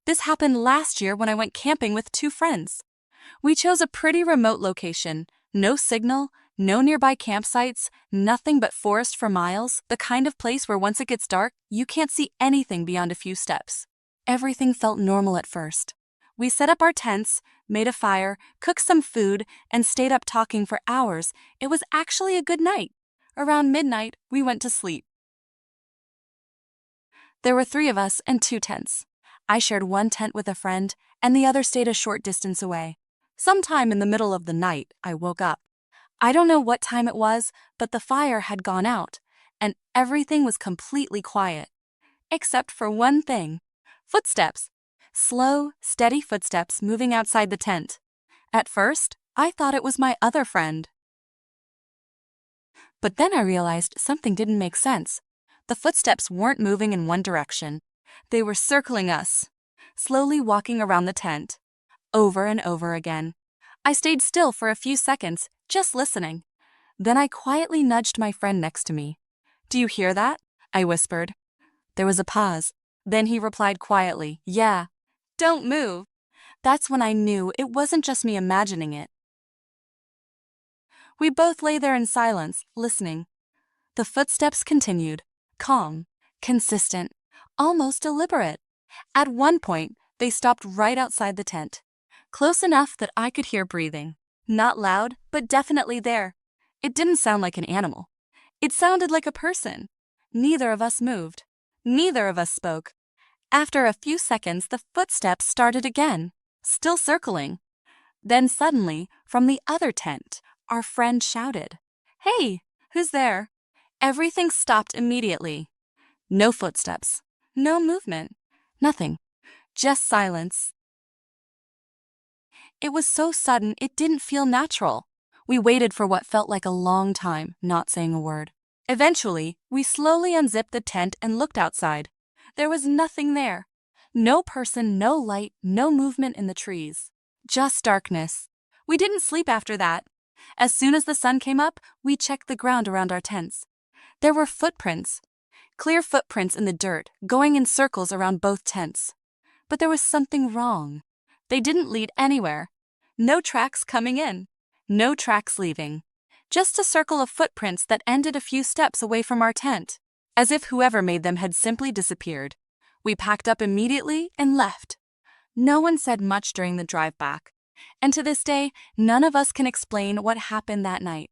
This happened last year when I went camping with two friends. We chose a pretty remote location, no signal, no nearby campsites, nothing but forest for miles, the kind of place where once it gets dark, you can't see anything beyond a few steps. Everything felt normal at first. We set up our tents, made a fire, cooked some food, and stayed up talking for hours. It was actually a good night. Around midnight, we went to sleep. There were three of us and two tents. I shared one tent with a friend, and the other stayed a short distance away. Sometime in the middle of the night, I woke up. I don't know what time it was, but the fire had gone out, and everything was completely quiet. Except for one thing. Footsteps. Slow, steady footsteps moving outside the tent. At first, I thought it was my other friend. But then I realized something didn't make sense. The footsteps weren't moving in one direction. They were circling us, slowly walking around the tent, over and over again. I stayed still for a few seconds, just listening. Then I quietly nudged my friend next to me. "Do you hear that?" I whispered. There was a pause. Then he replied quietly, "Yeah. Don't move." That's when I knew it wasn't just me imagining it. We both lay there in silence, listening. The footsteps continued, calm, consistent, almost deliberate. At one point, they stopped right outside the tent, close enough that I could hear breathing. Not loud, but definitely there. It didn't sound like an animal. It sounded like a person. Neither of us moved. Neither of us spoke. After a few seconds, the footsteps started again, still circling. Then suddenly, from the other tent, our friend shouted, "Hey, who's there?" Everything stopped immediately. No footsteps, no movement, nothing, just silence. It was so sudden it didn't feel natural. We waited for what felt like a long time, not saying a word. Eventually, we slowly unzipped the tent and looked outside. There was nothing there. No person, no light, no movement in the trees. Just darkness. We didn't sleep after that. As soon as the sun came up, we checked the ground around our tents. There were footprints. Clear footprints in the dirt, going in circles around both tents. But there was something wrong. They didn't lead anywhere. No tracks coming in. No tracks leaving. Just a circle of footprints that ended a few steps away from our tent, as if whoever made them had simply disappeared. We packed up immediately and left. No one said much during the drive back, and to this day, none of us can explain what happened that night.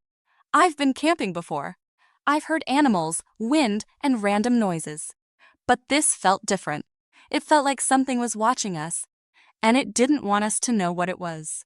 I've been camping before. I've heard animals, wind, and random noises. But this felt different. It felt like something was watching us, and it didn't want us to know what it was.